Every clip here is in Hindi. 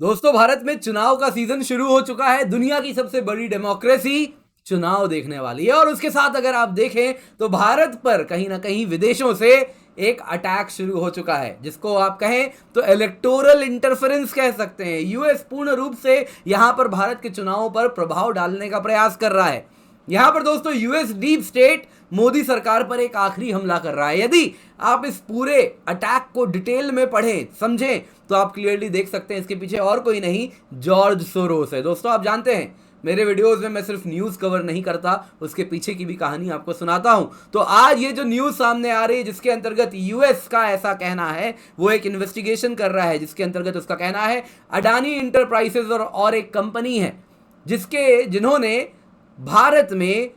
दोस्तों, भारत में चुनाव का सीजन शुरू हो चुका है। दुनिया की सबसे बड़ी डेमोक्रेसी चुनाव देखने वाली है और उसके साथ अगर आप देखें तो भारत पर कहीं ना कहीं विदेशों से एक अटैक शुरू हो चुका है, जिसको आप कहें तो इलेक्टोरल इंटरफेरेंस कह सकते हैं। यूएस पूर्ण रूप से यहां पर भारत के चुनावों पर प्रभाव डालने का प्रयास कर रहा है। यहां पर दोस्तों यूएस डीप स्टेट मोदी सरकार पर एक आखिरी हमला कर रहा है। यदि आप इस पूरे अटैक को डिटेल में पढ़ें, समझें, तो आप क्लियरली देख सकते हैं इसके पीछे और कोई नहीं, जॉर्ज सोरोस है। दोस्तों, आप जानते हैं मेरे वीडियोस में मैं सिर्फ न्यूज़ कवर नहीं करता, उसके पीछे की भी कहानी आपको सुनाता हूं। तो आज ये जो न्यूज़ सामने आ रही है, जिसके अंतर्गत यूएस का ऐसा कहना है, वो एक इन्वेस्टिगेशन कर रहा है, जिसके अंतर्गत उसका कहना है अडानी इंटरप्राइजेज और एक कंपनी है जिन्होंने भारत में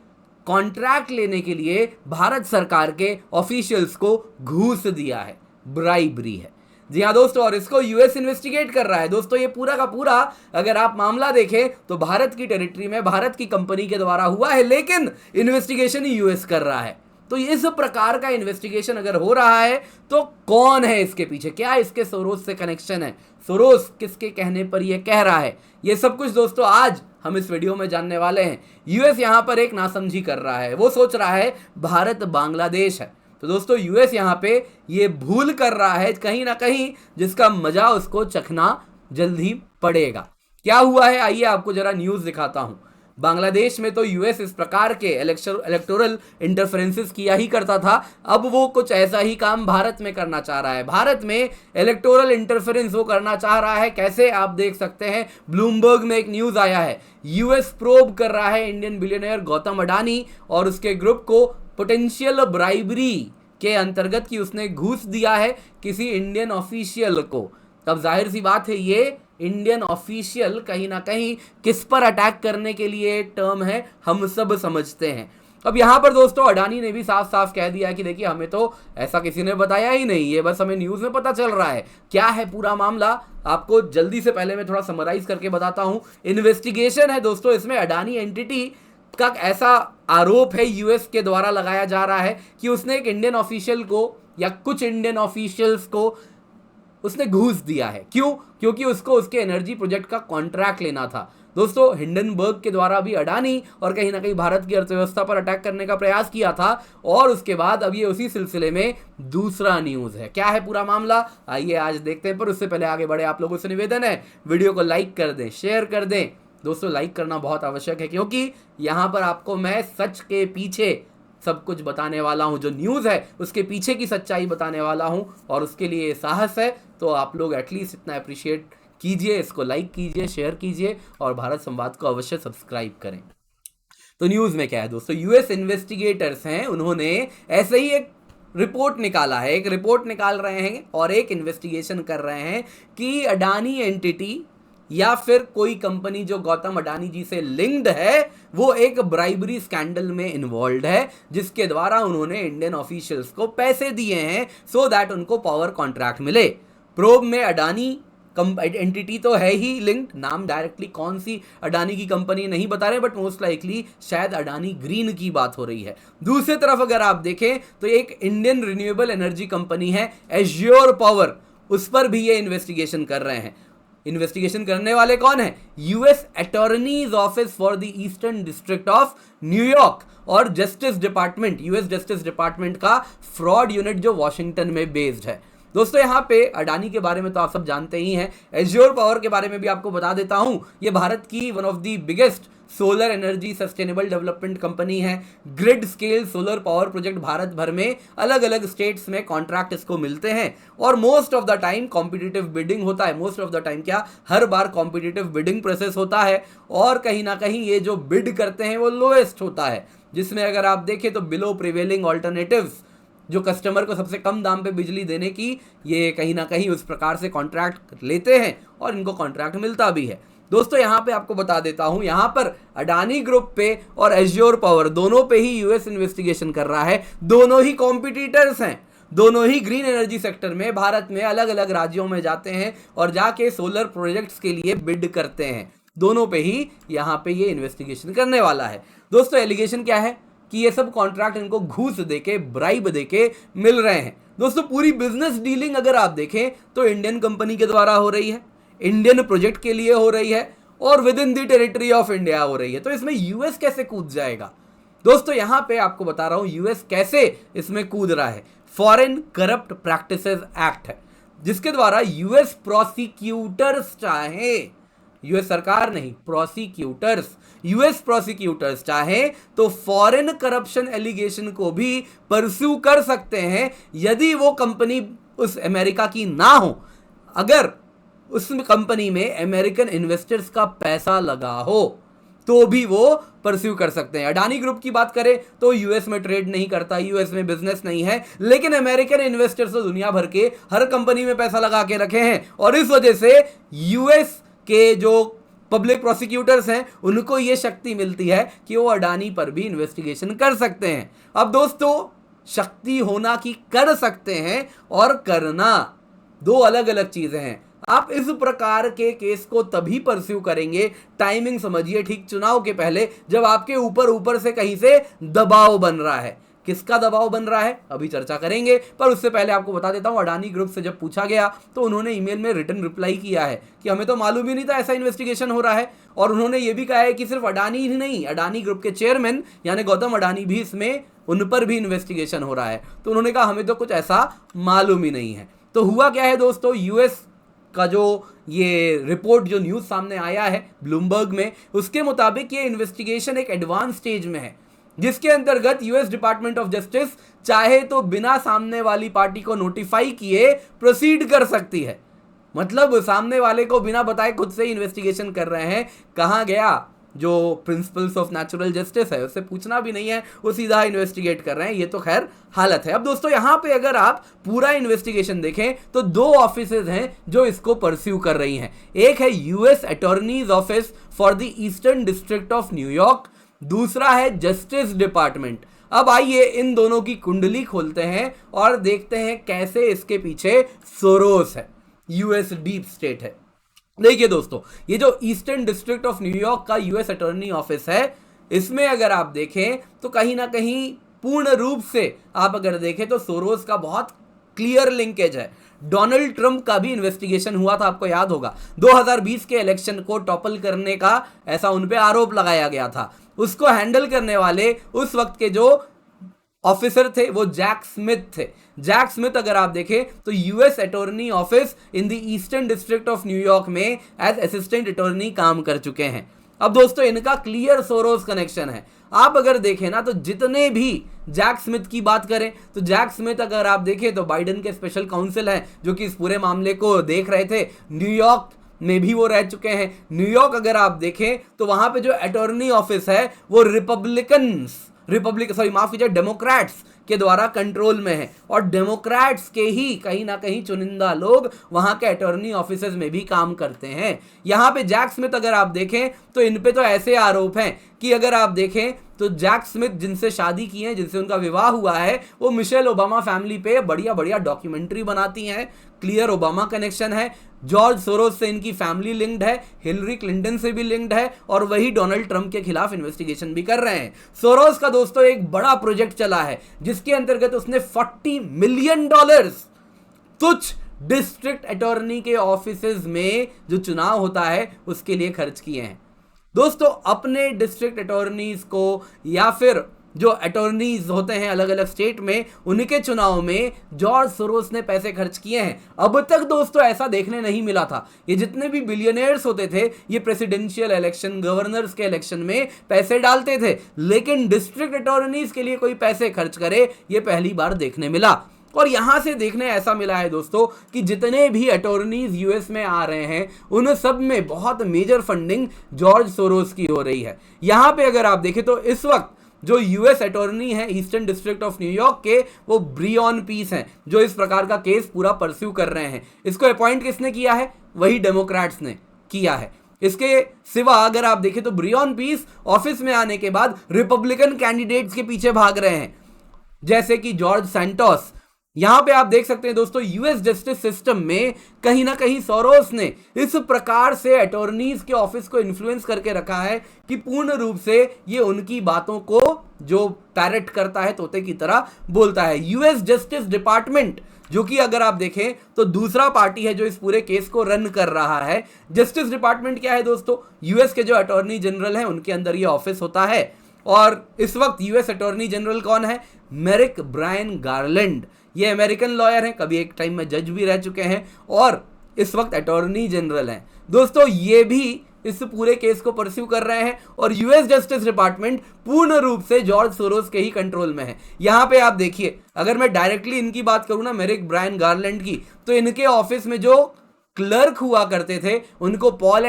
कॉन्ट्रैक्ट लेने के लिए भारत सरकार के ऑफिशियल्स को घूस दिया है, ब्राइबरी है। जी हाँ दोस्तों, और इसको यूएस इन्वेस्टिगेट कर रहा है। दोस्तों, ये पूरा का पूरा अगर आप मामला देखें तो भारत की टेरिटरी में भारत की कंपनी के द्वारा हुआ है, लेकिन इन्वेस्टिगेशन ही यूएस कर रहा है। तो इस प्रकार का इन्वेस्टिगेशन अगर हो रहा है तो कौन है इसके पीछे, क्या इसके सोरोस से कनेक्शन है, सोरोस किसके कहने पर यह कह रहा है, ये सब कुछ दोस्तों आज हम इस वीडियो में जानने वाले हैं। यूएस यहां पर एक नासमझी कर रहा है, वो सोच रहा है भारत बांग्लादेश है। तो दोस्तों, यूएस यहां पे ये भूल कर रहा है कहीं ना कहीं, जिसका मजा उसको चखना जल्द ही पड़ेगा। क्या हुआ है, आइए आपको जरा न्यूज़ दिखाता हूं। बांग्लादेश में तो यूएस इस प्रकार के इलेक्टोरल इंटरफेरेंसेस किया ही करता था, अब वो कुछ ऐसा ही काम भारत में करना चाह रहा है। भारत में इलेक्टोरल इंटरफेरेंस वो करना चाह रहा है। कैसे, आप देख सकते हैं, ब्लूमबर्ग में एक न्यूज़ आया है, यूएस प्रोब कर रहा है इंडियन बिलियनियर गौतम अडानी और उसके ग्रुप को पोटेंशियल ब्राइबरी के अंतर्गत कि उसने घूस दिया है किसी इंडियन ऑफिशियल को। तब जाहिर सी बात है, ये इंडियन ऑफिशियल कहीं ना कहीं किस पर अटैक करने के लिए टर्म है, हम सब समझते हैं। अब यहां पर दोस्तों अडानी ने भी साफ साफ कह दिया कि देखिए, हमें तो ऐसा किसी ने बताया ही नहीं, ये बस हमें न्यूज़ में पता चल रहा है। क्या है पूरा मामला, आपको जल्दी से पहले मैं थोड़ा समराइज करके बताता हूं। इन्वेस्टिगेशन है दोस्तों, इसमें अडानी एंटिटी का ऐसा आरोप है यूएस के द्वारा लगाया जा रहा है कि उसने एक इंडियन ऑफिशियल को या कुछ इंडियन ऑफिशियल्स को उसने घूस दिया है। क्यों? क्योंकि उसको उसके एनर्जी प्रोजेक्ट का कॉन्ट्रैक्ट लेना था। दोस्तों, हिंडनबर्ग के द्वारा भी अडानी और कहीं ना कहीं भारत की अर्थव्यवस्था पर अटैक करने का प्रयास किया था, और उसके बाद अब ये उसी सिलसिले में दूसरा न्यूज़ है। क्या है पूरा मामला, आइए आज देखते हैं। पर उससे पहले आगे बढ़े, आप लोगों से निवेदन है, वीडियो को लाइक कर दें, शेयर कर दें। दोस्तों, लाइक करना बहुत आवश्यक है, क्योंकि यहाँ पर आपको मैं सच के पीछे सब कुछ बताने वाला हूँ, जो न्यूज़ है उसके पीछे की सच्चाई बताने वाला हूँ, और उसके लिए साहस है। तो आप लोग एटलीस्ट इतना अप्रिशिएट कीजिए, इसको लाइक कीजिए, शेयर कीजिए और भारत संवाद को अवश्य सब्सक्राइब करें। तो न्यूज़ में क्या है दोस्तों, यूएस इन्वेस्टिगेटर्स हैं, उन्होंने ऐसे ही एक रिपोर्ट निकाला है, एक रिपोर्ट निकाल रहे हैं और एक इन्वेस्टिगेशन कर रहे हैं कि अडानी एंटिटी या फिर कोई कंपनी जो गौतम अडानी जी से लिंक्ड है, वो एक ब्राइबरी स्कैंडल में इन्वॉल्व है, जिसके द्वारा उन्होंने इंडियन ऑफिशियल्स को पैसे दिए हैं सो दैट उनको पावर कॉन्ट्रैक्ट मिले। प्रोब में अडानी एंटिटी तो है ही लिंक्ड, नाम डायरेक्टली कौन सी अडानी की कंपनी नहीं बता रहे, बट मोस्ट लाइकली शायद अडानी ग्रीन की बात हो रही है। दूसरी तरफ अगर आप देखें तो एक इंडियन रिन्यूएबल एनर्जी कंपनी है एज्योर पावर, उस पर भी ये इन्वेस्टिगेशन कर रहे हैं। इन्वेस्टिगेशन करने वाले कौन है? US Attorney's Office for the Eastern District of न्यूयॉर्क York Justice Department, US Justice Department का फ्रॉड यूनिट जो वॉशिंगटन में बेस्ड है। दोस्तों, यहाँ पे अडानी के बारे में तो आप सब जानते ही हैं, एज्योर पावर के बारे में भी आपको बता देता हूं। ये भारत की one of the biggest solar energy sustainable development company है। Grid scale solar power project Bharat भर में अलग अलग स्टेट्स में कॉन्ट्रैक्ट इसको मिलते हैं, और most of the time competitive bidding होता है। मोस्ट ऑफ द टाइम क्या, हर बार कॉम्पिटिटिव बिडिंग प्रोसेस होता है, और कहीं ना कहीं ये जो बिड करते हैं वो लोएस्ट होता है, जिसमें अगर आप देखें तो बिलो प्रिवेलिंग ऑल्टरनेटिव्स, जो कस्टमर को सबसे कम दाम पे बिजली देने की, ये कहीं ना कहीं उस प्रकार से कॉन्ट्रैक्ट लेते हैं और इनको कॉन्ट्रैक्ट मिलता भी है। दोस्तों, यहाँ पे आपको बता देता हूँ, यहाँ पर अडानी ग्रुप पे और एज्योर पावर दोनों पे ही यूएस इन्वेस्टिगेशन कर रहा है। दोनों ही कॉम्पिटिटर्स हैं, दोनों ही ग्रीन एनर्जी सेक्टर में भारत में अलग अलग राज्यों में जाते हैं और जाके सोलर प्रोजेक्ट्स के लिए बिड करते हैं। दोनों पे ही यहाँ पे ये इन्वेस्टिगेशन करने वाला है। दोस्तों, एलिगेशन क्या है कि ये सब कॉन्ट्रैक्ट इनको घूस देके, ब्राइब देके मिल रहे हैं। दोस्तों, पूरी बिजनेस डीलिंग अगर आप देखें तो इंडियन कंपनी के द्वारा हो रही है, इंडियन प्रोजेक्ट के लिए हो रही है और with in the territory of India हो रही है। तो इसमें यूएस कैसे कूद जाएगा? दोस्तों यहां पे आपको बता रहा हूं यूएस कैसे इसमें कूद रहा है। फॉरेन करप्ट प्रैक्टिसेस एक्ट है, जिसके द्वारा यूएस प्रोसिक्यूटर्स चाहे, यूएस सरकार नहीं, यूएस प्रोसिक्यूटर्स चाहे तो फॉरेन करप्शन एलिगेशन को भी परस्यू कर सकते हैं यदि वो कंपनी उस अमेरिका की ना हो, अगर उस कंपनी में अमेरिकन इन्वेस्टर्स का पैसा लगा हो तो भी वो परस्यू कर सकते हैं। अडानी ग्रुप की बात करें तो यूएस में ट्रेड नहीं करता, यूएस में बिजनेस नहीं है, लेकिन अमेरिकन इन्वेस्टर्स तो दुनिया भर के हर कंपनी में पैसा लगा के रखे हैं और इस वजह से यूएस के जो पब्लिक प्रोसिक्यूटर्स हैं उनको यह शक्ति मिलती है कि वो अडानी पर भी इन्वेस्टिगेशन कर सकते हैं। अब दोस्तों शक्ति होना कि कर सकते हैं और करना दो अलग अलग चीजें हैं। आप इस प्रकार के केस को तभी परस्यू करेंगे, टाइमिंग समझिए ठीक चुनाव के पहले, जब आपके ऊपर से कहीं से दबाव बन रहा है। किसका दबाव बन रहा है अभी चर्चा करेंगे, पर उससे पहले आपको बता देता हूं अडानी ग्रुप से जब पूछा गया तो उन्होंने ईमेल में रिटन रिप्लाई किया है कि हमें तो मालूम ही नहीं था ऐसा इन्वेस्टिगेशन हो रहा है। और उन्होंने ये भी कहा है कि सिर्फ अडानी ही नहीं, अडानी ग्रुप के चेयरमैन यानी गौतम अडानी भी इसमें, उन पर भी इन्वेस्टिगेशन हो रहा है। तो उन्होंने कहा हमें तो कुछ ऐसा मालूम ही नहीं है। तो हुआ क्या है दोस्तों, यूएस का जो ये रिपोर्ट जो न्यूज़ सामने आया है ब्लूमबर्ग में, उसके मुताबिक ये इन्वेस्टिगेशन एक एडवांस स्टेज में है, जिसके अंतर्गत यूएस डिपार्टमेंट ऑफ जस्टिस चाहे तो बिना सामने वाली पार्टी को नोटिफाई किए प्रोसीड कर सकती है। मतलब सामने वाले को बिना बताए खुद से ही इन्वेस्टिगेशन कर रहे हैं। कहाँ गया जो प्रिंसिपल्स ऑफ नेचुरल जस्टिस है, उससे पूछना भी नहीं है, वो सीधा इन्वेस्टिगेट कर रहे हैं। ये तो खैर हालत है। अब दोस्तों यहाँ पे अगर आप पूरा इन्वेस्टिगेशन देखें तो दो ऑफिसेज हैं जो इसको परस्यू कर रही हैं। एक है US Attorney's Office for the Eastern District of New York, दूसरा है जस्टिस डिपार्टमेंट। अब आइए इन दोनों की कुंडली खोलते हैं और देखते हैं कैसे इसके पीछे सोरोस है, यूएस डीप स्टेट है। देखिए दोस्तों, ये जो ईस्टर्न डिस्ट्रिक्ट ऑफ न्यूयॉर्क का यूएस अटॉर्नी ऑफिस है, इसमें अगर आप देखें तो कहीं ना कहीं पूर्ण रूप से आप अगर देखें तो सोरोस का बहुत क्लियर लिंकेज है। डोनाल्ड ट्रंप का भी इन्वेस्टिगेशन हुआ था, आपको याद होगा, 2020 के इलेक्शन को टॉपल करने का ऐसा उन पे आरोप लगाया गया था। उसको हैंडल करने वाले उस वक्त के जो ऑफिसर थे वो जैक स्मिथ थे। जैक स्मिथ अगर आप देखें तो US attorney office in the Eastern District of New York में एज असिस्टेंट अटॉर्नी काम कर चुके हैं। अब दोस्तों इनका क्लियर सोरोस कनेक्शन है। आप अगर देखें ना तो जितने भी जैक स्मिथ की बात करें तो जैक स्मिथ अगर आप देखें तो बाइडेन के स्पेशल काउंसिल हैं जो कि इस पूरे मामले को देख रहे थे। न्यूयॉर्क में भी वो रह चुके हैं। न्यूयॉर्क अगर आप देखें तो वहां पे जो अटॉर्नी ऑफिस है वो डेमोक्रेट्स के द्वारा कंट्रोल में है और डेमोक्रेट्स के ही कहीं ना कहीं चुनिंदा लोग वहां के अटॉर्नी ऑफिसर्स में भी काम करते हैं। यहां पे जैक स्मिथ अगर आप देखें तो इन पे तो ऐसे आरोप हैं कि अगर आप देखें तो जैक स्मिथ जिनसे शादी की है, जिनसे उनका विवाह हुआ है, वो मिशेल ओबामा फैमिली पे बढ़िया बढ़िया डॉक्यूमेंट्री बनाती हैं। क्लियर ओबामा कनेक्शन है। जॉर्ज सोरोस से इनकी फैमिली लिंक्ड है, हिलरी क्लिंटन से भी लिंक्ड है और वही डोनाल्ड ट्रंप के खिलाफ इन्वेस्टिगेशन भी कर रहे हैं। सोरोस का दोस्तों एक बड़ा प्रोजेक्ट चला है जिसके अंतर्गत उसने $40 मिलियन तुच्छ डिस्ट्रिक्ट अटॉर्नी के ऑफिसेज में जो चुनाव होता है उसके लिए खर्च किए हैं। दोस्तों अपने डिस्ट्रिक्ट अटॉर्नीज को या फिर जो अटॉर्नीज होते हैं अलग अलग स्टेट में, उनके चुनाव में जॉर्ज सोरोस ने पैसे खर्च किए हैं। अब तक दोस्तों ऐसा देखने नहीं मिला था। ये जितने भी बिलियनियर्स होते थे ये प्रेसिडेंशियल इलेक्शन, गवर्नर्स के इलेक्शन में पैसे डालते थे, लेकिन डिस्ट्रिक्ट अटॉर्नीज के लिए कोई पैसे खर्च करे ये पहली बार देखने मिला। और यहां से देखने ऐसा मिला है दोस्तों कि जितने भी अटॉर्नीज यूएस में आ रहे हैं उन सब में बहुत मेजर फंडिंग जॉर्ज सोरोस की हो रही है। यहां पे अगर आप देखें तो इस वक्त जो यूएस अटॉर्नी है ईस्टर्न डिस्ट्रिक्ट ऑफ न्यूयॉर्क के, वो ब्रियॉन पीस हैं जो इस प्रकार का केस पूरा परस्यू कर रहे हैं। इसको अपॉइंट किसने किया है? वही डेमोक्रेट्स ने किया है। इसके सिवा अगर आप देखें तो ब्रियॉन पीस ऑफिस में आने के बाद रिपब्लिकन कैंडिडेट्स के पीछे भाग रहे हैं, जैसे कि जॉर्ज सैंटोस। यहां पे आप देख सकते हैं दोस्तों यूएस जस्टिस सिस्टम में कहीं ना कहीं सोरोस ने इस प्रकार से अटॉर्नीज के ऑफिस को इन्फ्लुएंस करके रखा है कि पूर्ण रूप से ये उनकी बातों को जो पैरेट करता है, तोते की तरह बोलता है। यूएस जस्टिस डिपार्टमेंट जो कि अगर आप देखें तो दूसरा पार्टी है जो इस पूरे केस को रन कर रहा है। जस्टिस डिपार्टमेंट क्या है दोस्तों, यूएस के जो अटॉर्नी जनरल हैं उनके अंदर ये ऑफिस होता है। और इस वक्त यूएस अटॉर्नी जनरल कौन है, मेरिक ब्रायन गारलैंड। ये अमेरिकन लॉयर हैं, कभी एक टाइम में जज भी रह चुके हैं और इस वक्त अटॉर्नी जनरल हैं। दोस्तों ये भी इस पूरे केस को परस्यू कर रहे हैं और यूएस जस्टिस डिपार्टमेंट पूर्ण रूप से जॉर्ज सोरोस के ही कंट्रोल में है। यहां पे आप देखिए, अगर मैं डायरेक्टली इनकी बात करूं ना, मेरिक ब्रायन गारलैंड की, तो इनके ऑफिस में जो क्लर्क हुआ करते थे उनको Paul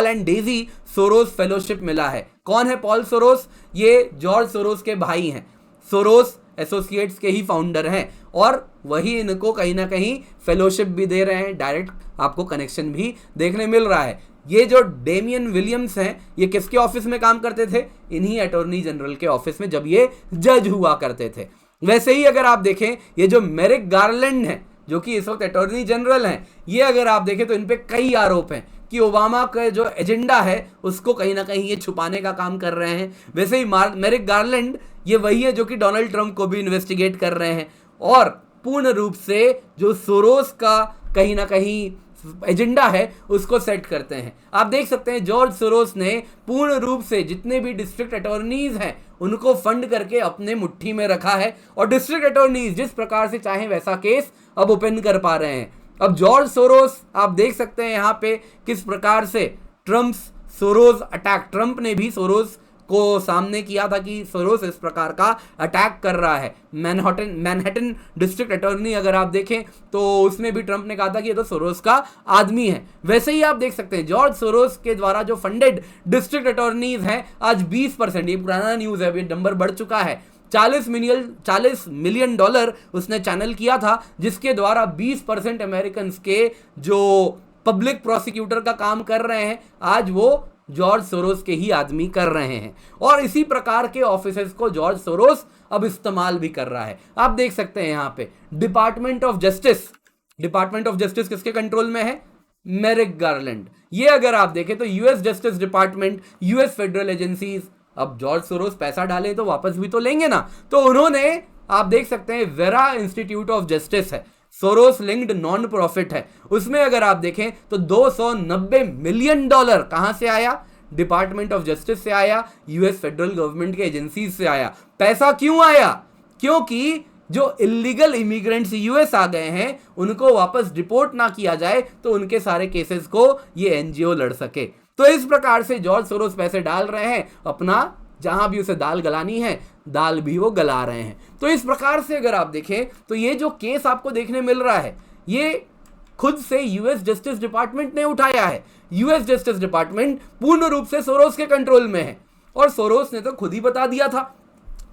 and Daisy Soros fellowship मिला है। कौन है पॉल सोरोस, ये जॉर्ज सोरोस के भाई हैं, सोरोस एसोसिएट्स के ही फाउंडर हैं और वही इनको कहीं ना कहीं फेलोशिप भी दे रहे हैं, डायरेक्ट आपको कनेक्शन भी देखने मिल रहा है। ये जो डेमियन विलियम्स हैं, ये किसके ऑफिस में काम करते थे, इन्हीं अटॉर्नी जनरल के ऑफिस में, जब ये जज हुआ करते थे। वैसे ही अगर आप देखें, ये जो मेरिक गारलैंड है जो कि इस वक्त अटॉर्नी जनरल हैं, ये अगर आप देखें तो इन पे कई आरोप हैं कि ओबामा का जो एजेंडा है उसको कहीं ना कहीं ये छुपाने का काम कर रहे हैं। वैसे ही मेरिक गारलैंड ये वही है जो कि डोनाल्ड ट्रंप को भी इन्वेस्टिगेट कर रहे हैं और पूर्ण रूप से जो सोरोस का कहीं ना कहीं एजेंडा है उसको सेट करते हैं। आप देख सकते हैं जॉर्ज सोरोस ने पूर्ण रूप से जितने भी डिस्ट्रिक्ट अटॉर्नीज हैं उनको फंड करके अपने मुट्ठी में रखा है और डिस्ट्रिक्ट अटॉर्नीज जिस प्रकार से चाहे वैसा केस अब ओपन कर पा रहे हैं। अब जॉर्ज सोरोस आप देख सकते हैं यहाँ पे किस प्रकार से सोरोस अटैक, ट्रंप ने भी सोरोस को सामने किया था कि सोरोस इस प्रकार का अटैक कर रहा है। मैनहट्टन डिस्ट्रिक्ट अटॉर्नी अगर आप देखें तो उसमें भी ट्रंप ने कहा था कि ये तो सोरोस का आदमी है। वैसे ही आप देख सकते हैं जॉर्ज सोरोस के द्वारा जो फंडेड डिस्ट्रिक्ट अटॉर्नीज हैं आज 20%, ये पुराना न्यूज़ है, अभी नंबर बढ़ चुका है, 40 मिलियन डॉलर उसने चैनल किया था, जिसके द्वारा 20% अमेरिकन के जो पब्लिक प्रोसिक्यूटर का काम कर रहे हैं आज वो जॉर्ज सोरोस के ही आदमी कर रहे हैं। और इसी प्रकार के ऑफिसेस को जॉर्ज सोरोस अब इस्तेमाल भी कर रहा है। आप देख सकते हैं यहाँ पे डिपार्टमेंट ऑफ जस्टिस किसके कंट्रोल में है, मेरिक गारलैंड। ये अगर आप देखें तो US Justice Department, US federal agencies, अब जॉर्ज सोरोस पैसा डाले तो वापस भी तो लेंगे ना, तो उन्होंने आप देख सकते हैं वेरा इंस्टीट्यूट ऑफ जस्टिस है, सोरोस लिंक्ड नॉन प्रॉफिट है, उसमें अगर आप देखें तो 290 मिलियन डॉलर कहां से आया, डिपार्टमेंट ऑफ जस्टिस से आया, यूएस फेडरल गवर्नमेंट के एजेंसीज से आया। पैसा क्यों आया, क्योंकि जो इलीगल इमिग्रेंट्स यूएस आ गए हैं उनको वापस डिपोर्ट ना किया जाए तो उनके सारे केसेस को ये एनजीओ लड़ सके। तो इस प्रकार से जॉर्ज सोरोस पैसे डाल रहे हैं, अपना जहां भी उसे दाल गलानी है दाल भी वो गला रहे हैं। तो इस प्रकार से अगर आप देखें तो ये जो केस आपको देखने मिल रहा है ये खुद से यूएस जस्टिस डिपार्टमेंट ने उठाया है। यूएस जस्टिस डिपार्टमेंट पूर्ण रूप से सोरोस के कंट्रोल में है और सोरोस ने तो खुद ही बता दिया था।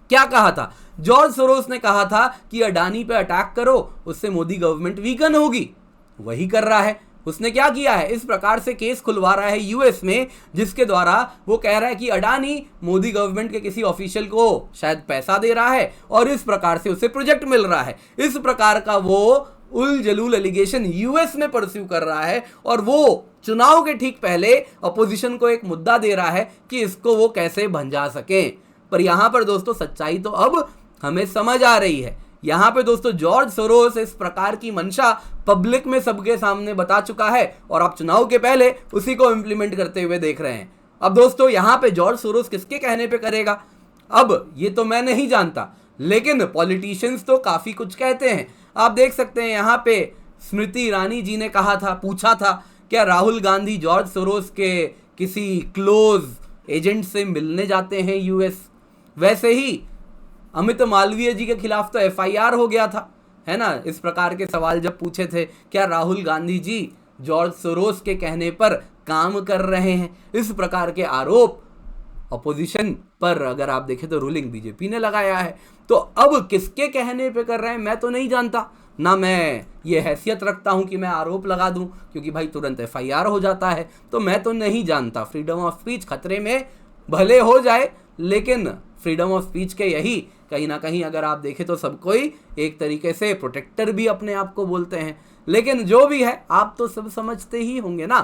क्या कहा था, जॉर्ज सोरोस ने कहा था कि अडानी पे अटैक करो, उससे मोदी गवर्नमेंट वीकन होगी, वही कर रहा है। उसने क्या किया है, इस प्रकार से केस खुलवा रहा है यूएस में, जिसके द्वारा वो कह रहा है कि अडानी मोदी गवर्नमेंट के किसी ऑफिशियल को शायद पैसा दे रहा है और इस प्रकार से उसे प्रोजेक्ट मिल रहा है। इस प्रकार का वो उल जलूल एलिगेशन यूएस में परस्यू कर रहा है और वो चुनाव के ठीक पहले अपोजिशन को एक मुद्दा दे रहा है कि इसको वो कैसे भंजा सके। पर यहां पर दोस्तों सच्चाई तो अब हमें समझ आ रही है। यहां पे दोस्तों जॉर्ज सोरोस इस प्रकार की मंशा पब्लिक में सबके सामने बता चुका है और आप चुनाव के पहले उसी को इंप्लीमेंट करते हुए देख रहे हैं। अब दोस्तों यहां पे जॉर्ज सोरोस किसके कहने पे करेगा, अब ये तो मैं नहीं जानता, लेकिन पॉलिटिशियंस तो काफी कुछ कहते हैं। आप देख सकते हैं यहाँ पे स्मृति ईरानी जी ने कहा था, पूछा था क्या राहुल गांधी जॉर्ज सोरोस के किसी क्लोज एजेंट से मिलने जाते हैं यूएस। वैसे ही अमित मालवीय जी के खिलाफ तो एफआईआर हो गया था, है ना, इस प्रकार के सवाल जब पूछे थे क्या राहुल गांधी जी जॉर्ज सोरोस के कहने पर काम कर रहे हैं। इस प्रकार के आरोप अपोजिशन पर अगर आप देखें तो रूलिंग बीजेपी ने लगाया है। तो अब किसके कहने पे कर रहे हैं मैं तो नहीं जानता, ना मैं ये हैसियत रखता हूं कि मैं आरोप लगा दूं, क्योंकि भाई तुरंत एफआईआर हो जाता है, तो मैं तो नहीं जानता। फ्रीडम ऑफ स्पीच खतरे में भले हो जाए, लेकिन फ्रीडम ऑफ स्पीच के यही कहीं ना कहीं अगर आप देखें तो सब कोई एक तरीके से प्रोटेक्टर भी अपने आप को बोलते हैं। लेकिन जो भी है आप तो सब समझते ही होंगे ना,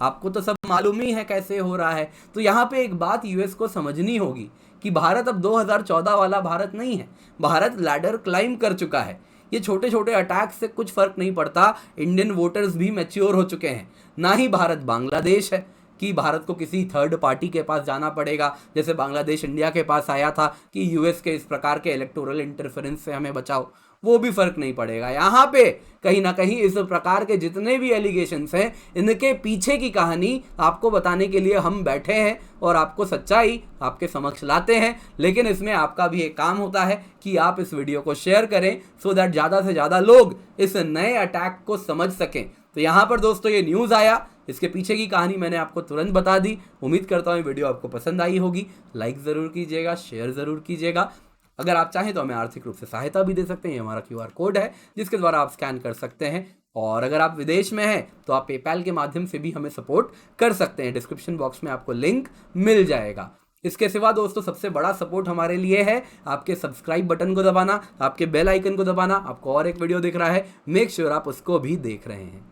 आपको तो सब मालूम ही है कैसे हो रहा है। तो यहाँ पे एक बात यूएस को समझनी होगी कि भारत अब 2014 वाला भारत नहीं है। भारत लैडर क्लाइम कर चुका है। ये छोटे छोटे अटैक से कुछ फर्क नहीं पड़ता। इंडियन वोटर्स भी मैच्योर हो चुके हैं। ना ही भारत बांग्लादेश है कि भारत को किसी थर्ड पार्टी के पास जाना पड़ेगा, जैसे बांग्लादेश इंडिया के पास आया था कि यूएस के इस प्रकार के इलेक्टोरल इंटरफेरेंस से हमें बचाओ। वो भी फर्क नहीं पड़ेगा। यहाँ पे कहीं ना कहीं इस प्रकार के जितने भी एलिगेशंस हैं, इनके पीछे की कहानी आपको बताने के लिए हम बैठे हैं और आपको सच्चाई आपके समक्ष लाते हैं। लेकिन इसमें आपका भी एक काम होता है कि आप इस वीडियो को शेयर करें, सो दैट ज़्यादा से ज़्यादा लोग इस नए अटैक को समझ सकें। तो यहाँ पर दोस्तों ये न्यूज़ आया, इसके पीछे की कहानी मैंने आपको तुरंत बता दी। उम्मीद करता हूँ वीडियो आपको पसंद आई होगी। लाइक ज़रूर कीजिएगा, शेयर ज़रूर कीजिएगा। अगर आप चाहें तो हमें आर्थिक रूप से सहायता भी दे सकते हैं। ये हमारा QR कोड है जिसके द्वारा आप स्कैन कर सकते हैं। और अगर आप विदेश में हैं तो आप पेपैल के माध्यम से भी हमें सपोर्ट कर सकते हैं। डिस्क्रिप्शन बॉक्स में आपको लिंक मिल जाएगा। इसके सिवा दोस्तों सबसे बड़ा सपोर्ट हमारे लिए है आपके सब्सक्राइब बटन को दबाना, आपके बेल आइकन को दबाना। आपको और एक वीडियो दिख रहा है, मेक श्योर आप उसको भी देख रहे हैं।